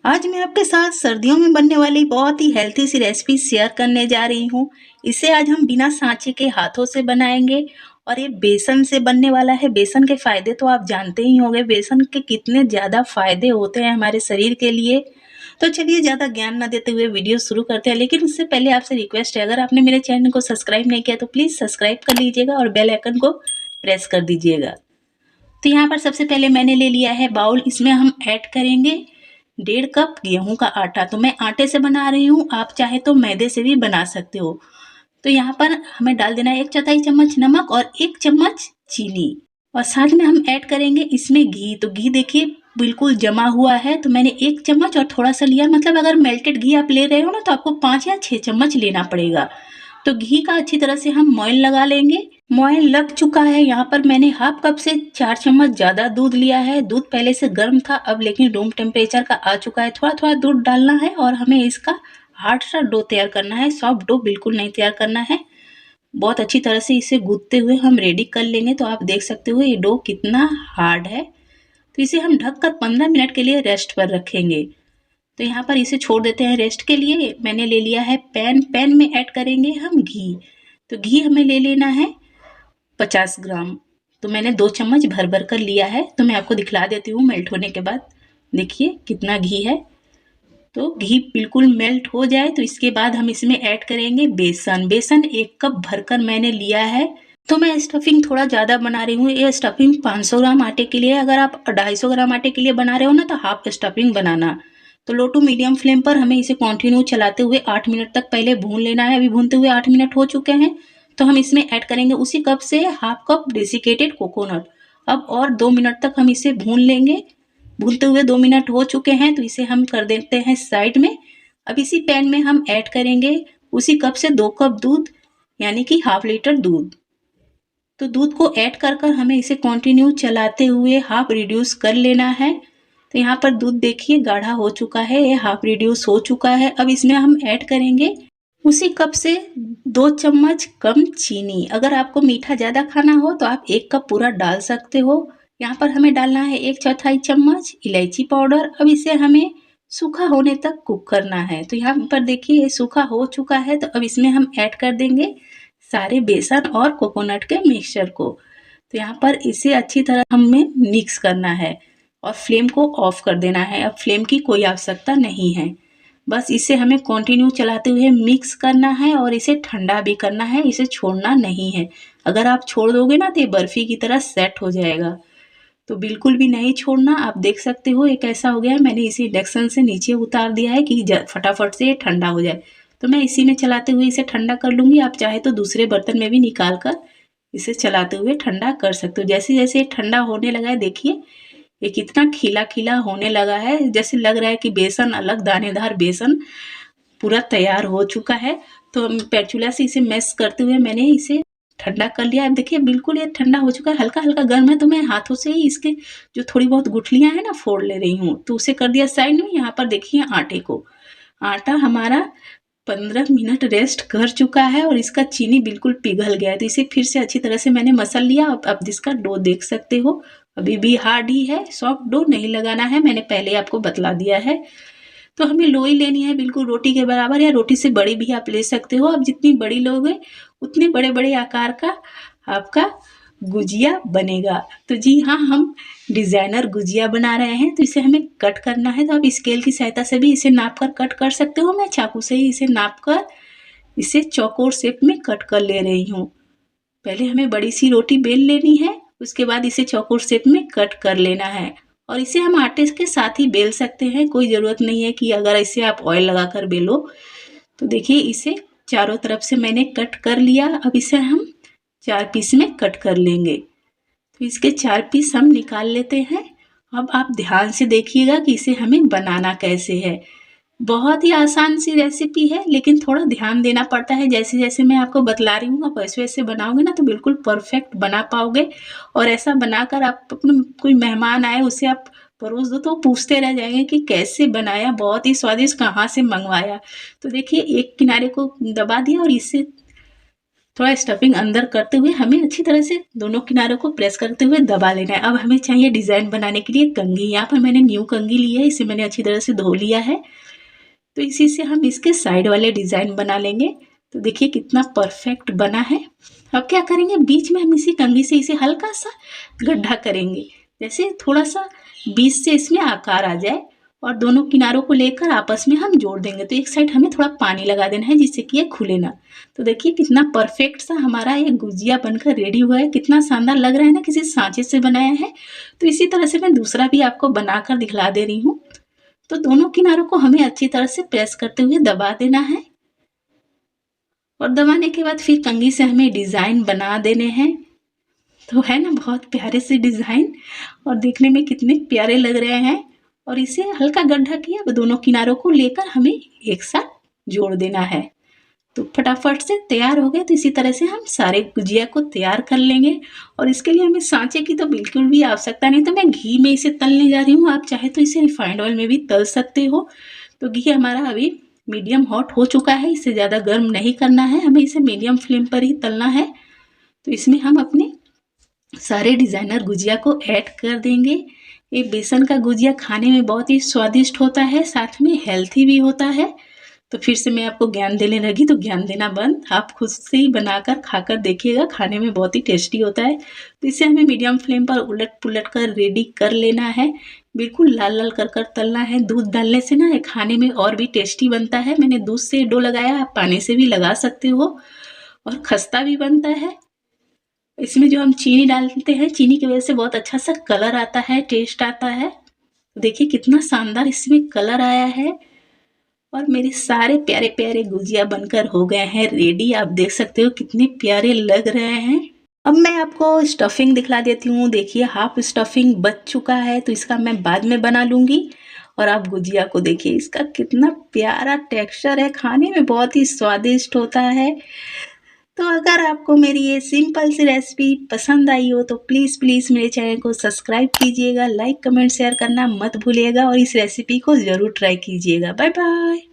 आज मैं आपके साथ सर्दियों में बनने वाली बहुत ही हेल्थी सी रेसिपी शेयर करने जा रही हूँ। इसे आज हम बिना सांचे के हाथों से बनाएँगे और ये बेसन से बनने वाला है। बेसन के फ़ायदे तो आप जानते ही होंगे, बेसन के कितने ज़्यादा फ़ायदे होते हैं हमारे शरीर के लिए। तो चलिए ज़्यादा ज्ञान ना देते हुए वीडियो शुरू करते हैं, लेकिन उससे पहले आपसे रिक्वेस्ट है, अगर आपने मेरे चैनल को सब्सक्राइब नहीं किया तो प्लीज़ सब्सक्राइब कर लीजिएगा और बेल आइकन को प्रेस कर दीजिएगा। तो यहाँ पर सबसे पहले मैंने ले लिया है बाउल, इसमें हम ऐड करेंगे 1.5 कप गेहूं का आटा। तो मैं आटे से बना रही हूँ, आप चाहे तो मैदे से भी बना सकते हो। तो यहाँ पर हमें डाल देना है 1/4 चम्मच नमक और 1 चम्मच चीनी, और साथ में हम ऐड करेंगे इसमें घी। तो घी देखिए बिल्कुल जमा हुआ है, तो मैंने 1 चम्मच और थोड़ा सा लिया, मतलब अगर मेल्टेड घी आप ले रहे हो ना तो आपको 5 या 6 चम्मच लेना पड़ेगा। तो घी का अच्छी तरह से हम मोयन लगा लेंगे। मोयन लग चुका है। यहाँ पर मैंने हाफ कप से 4 चम्मच ज़्यादा दूध लिया है। दूध पहले से गर्म था, अब लेकिन रूम टेम्परेचर का आ चुका है। थोड़ा थोड़ा दूध डालना है और हमें इसका हार्ड सा डो तैयार करना है। सॉफ्ट डो बिल्कुल नहीं तैयार करना है। बहुत अच्छी तरह से इसे गूंथते हुए हम रेडी कर लेंगे। तो आप देख सकते हो ये डो कितना हार्ड है। तो इसे हम ढककर 15 मिनट के लिए रेस्ट पर रखेंगे। तो यहाँ पर इसे छोड़ देते हैं रेस्ट के लिए। मैंने ले लिया है पैन में ऐड करेंगे हम घी। तो घी हमें ले लेना है 50 ग्राम। तो मैंने 2 चम्मच भर भर कर लिया है। तो मैं आपको दिखला देती हूँ मेल्ट होने के बाद। देखिए कितना घी है। तो घी बिल्कुल मेल्ट हो जाए तो इसके बाद हम इसमें ऐड करेंगे बेसन। बेसन 1 कप भरकर मैंने लिया है। तो मैं स्टफिंग थोड़ा ज़्यादा बना रही हूँ। ये स्टफिंग 500 ग्राम आटे के लिए, अगर आप 250 ग्राम आटे के लिए बना रहे हो ना तो हाफ स्टफिंग बनाना। तो लो टू मीडियम फ्लेम पर हमें इसे कंटिन्यू चलाते हुए 8 मिनट तक पहले भून लेना है। अभी भूनते हुए 8 मिनट हो चुके हैं। तो हम इसमें ऐड करेंगे उसी कप से हाफ कप डेसिकेटेड कोकोनट। अब और 2 मिनट तक हम इसे भून लेंगे। भूनते हुए 2 मिनट हो चुके हैं, तो इसे हम कर देते हैं साइड में। अब इसी पैन में हम ऐड करेंगे उसी कप से 2 कप दूध, यानी कि हाफ लीटर दूध। तो दूध को ऐड कर कर हमें इसे कंटिन्यू चलाते हुए हाफ रिड्यूस कर लेना है। तो यहाँ पर दूध देखिए गाढ़ा हो चुका है, ये हाफ रिड्यूस हो चुका है। अब इसमें हम ऐड करेंगे उसी कप से 2 चम्मच कम चीनी। अगर आपको मीठा ज़्यादा खाना हो तो आप 1 कप पूरा डाल सकते हो। यहाँ पर हमें डालना है 1/4 चम्मच इलायची पाउडर। अब इसे हमें सूखा होने तक कुक करना है। तो यहाँ पर देखिए ये सूखा हो चुका है। तो अब इसमें हम ऐड कर देंगे सारे बेसन और कोकोनट के मिक्सचर को। तो यहाँ पर इसे अच्छी तरह हमें मिक्स करना है और फ्लेम को ऑफ कर देना है। अब फ्लेम की कोई आवश्यकता नहीं है, बस इसे हमें कंटिन्यू चलाते हुए मिक्स करना है और इसे ठंडा भी करना है, इसे छोड़ना नहीं है। अगर आप छोड़ दोगे ना तो ये बर्फी की तरह सेट हो जाएगा। तो बिल्कुल भी नहीं छोड़ना। आप देख सकते हो ये कैसा हो गया है। मैंने इसे इंडक्शन से नीचे उतार दिया है कि फटाफट से ये ठंडा हो जाए। तो मैं इसी में चलाते हुए इसे ठंडा कर लूँगी। आप चाहे तो दूसरे बर्तन में भी निकाल कर इसे चलाते हुए ठंडा कर सकते हो। जैसे जैसे ये ठंडा होने लगा है देखिए ये कितना खिला खिला होने लगा है। जैसे लग रहा है कि बेसन अलग दानेदार बेसन पूरा तैयार हो चुका है। तो स्पैचुला से इसे मैश करते हुए मैंने इसे ठंडा कर लिया। अब देखिए बिल्कुल ये ठंडा हो चुका है, हल्का हल्का गर्म है। तो मैं हाथों से ही इसके जो थोड़ी बहुत गुठलियां हैं ना फोड़ ले रही हूँ। तो उसे कर दिया साइड में। यहाँ पर देखिए आटे को, आटा हमारा 15 मिनट रेस्ट कर चुका है और इसका चीनी बिल्कुल पिघल गया है। तो इसे फिर से अच्छी तरह से मैंने मसल लिया। अब इसका डो देख सकते हो अभी भी हार्ड ही है, सॉफ्ट डो नहीं लगाना है, मैंने पहले आपको बतला दिया है। तो हमें लोई लेनी है बिल्कुल रोटी के बराबर, या रोटी से बड़ी भी आप ले सकते हो। अब जितनी बड़ी लोगे उतने बड़े बड़े आकार का आपका गुजिया बनेगा। तो जी हाँ, हम डिज़ाइनर गुजिया बना रहे हैं। तो इसे हमें कट करना है। तो आप स्केल की सहायता से भी इसे नाप कर कट कर सकते हो। मैं चाकू से ही इसे नाप कर इसे चौकोर शेप में कट कर ले रही हूँ। पहले हमें बड़ी सी रोटी बेल लेनी है, उसके बाद इसे चौकोर शेप में कट कर लेना है। और इसे हम आटे के साथ ही बेल सकते हैं, कोई ज़रूरत नहीं है कि अगर इसे आप ऑयल लगाकर बेलो। तो देखिए इसे चारों तरफ से मैंने कट कर लिया। अब इसे हम 4 पीस में कट कर लेंगे। तो इसके 4 पीस हम निकाल लेते हैं। अब आप ध्यान से देखिएगा कि इसे हमें बनाना कैसे है। बहुत ही आसान सी रेसिपी है, लेकिन थोड़ा ध्यान देना पड़ता है। जैसे जैसे मैं आपको बतला रही हूँ आप वैसे वैसे बनाओगे ना तो बिल्कुल परफेक्ट बना पाओगे। और ऐसा बनाकर आप अपने कोई मेहमान आए उसे आप परोस दो तो पूछते रह जाएंगे कि कैसे बनाया, बहुत ही स्वादिष्ट, कहाँ से मंगवाया। तो देखिए एक किनारे को दबा दिया और इसे थोड़ा स्टफिंग अंदर करते हुए हमें अच्छी तरह से दोनों किनारों को प्रेस करते हुए दबा लेना है। अब हमें चाहिए डिज़ाइन बनाने के लिए कंघी। यहाँ पर मैंने न्यू कंघी ली है, इसे मैंने अच्छी तरह से धो लिया है। तो इसी से हम इसके साइड वाले डिज़ाइन बना लेंगे। तो देखिए कितना परफेक्ट बना है। अब क्या करेंगे, बीच में हम इसी कंघी से इसे हल्का सा गड्ढा करेंगे, जैसे थोड़ा सा बीच से इसमें आकार आ जाए, और दोनों किनारों को लेकर आपस में हम जोड़ देंगे। तो एक साइड हमें थोड़ा पानी लगा देना है जिससे कि ये खुले ना। तो देखिए कितना परफेक्ट सा हमारा ये गुजिया बनकर रेडी हुआ है। कितना शानदार लग रहा है ना, किसी सांचे से बनाया है। तो इसी तरह से मैं दूसरा भी आपको बनाकर दिखला दे रही हूँ। तो दोनों किनारों को हमें अच्छी तरह से प्रेस करते हुए दबा देना है, और दबाने के बाद फिर कंघी से हमें डिज़ाइन बना देने हैं। तो है ना बहुत प्यारे से डिज़ाइन, और देखने में कितने प्यारे लग रहे हैं। और इसे हल्का गड्ढा किया, अब दोनों किनारों को लेकर हमें एक साथ जोड़ देना है। तो फटाफट से तैयार हो गए। तो इसी तरह से हम सारे गुजिया को तैयार कर लेंगे। और इसके लिए हमें सांचे की तो बिल्कुल भी आवश्यकता नहीं, तो मैं घी में इसे तलने जा रही हूँ। आप चाहे तो इसे रिफाइंड ऑयल में भी तल सकते हो। तो घी हमारा अभी मीडियम हॉट हो चुका है, इसे ज़्यादा गर्म नहीं करना है, हमें इसे मीडियम फ्लेम पर ही तलना है। तो इसमें हम अपने सारे डिज़ाइनर गुजिया को ऐड कर देंगे। ये बेसन का गुजिया खाने में बहुत ही स्वादिष्ट होता है, साथ में हेल्थी भी होता है। तो फिर से मैं आपको ज्ञान देने लगी, तो ज्ञान देना बंद, आप खुद से ही बनाकर खाकर देखिएगा, खाने में बहुत ही टेस्टी होता है। तो इसे हमें मीडियम फ्लेम पर उलट पुलट कर रेडी कर लेना है, बिल्कुल लाल लाल कर तलना है। दूध डालने से ना ये खाने में और भी टेस्टी बनता है। मैंने दूध से डो लगाया, आप पानी से भी लगा सकते हो, और खस्ता भी बनता है। इसमें जो हम चीनी डालते हैं, चीनी की वजह से बहुत अच्छा सा कलर आता है, टेस्ट आता है। देखिए कितना शानदार इसमें कलर आया है। और मेरे सारे प्यारे प्यारे गुजिया बनकर हो गए हैं रेडी। आप देख सकते हो कितने प्यारे लग रहे हैं। अब मैं आपको स्टफिंग दिखला देती हूँ। देखिए हाफ स्टफिंग बच चुका है, तो इसका मैं बाद में बना लूँगी। और आप गुजिया को देखिए, इसका कितना प्यारा टेक्सचर है, खाने में बहुत ही स्वादिष्ट होता है। तो अगर आपको मेरी ये सिंपल सी रेसिपी पसंद आई हो तो प्लीज़ प्लीज़ मेरे चैनल को सब्सक्राइब कीजिएगा, लाइक कमेंट शेयर करना मत भूलिएगा, और इस रेसिपी को ज़रूर ट्राई कीजिएगा। Bye bye.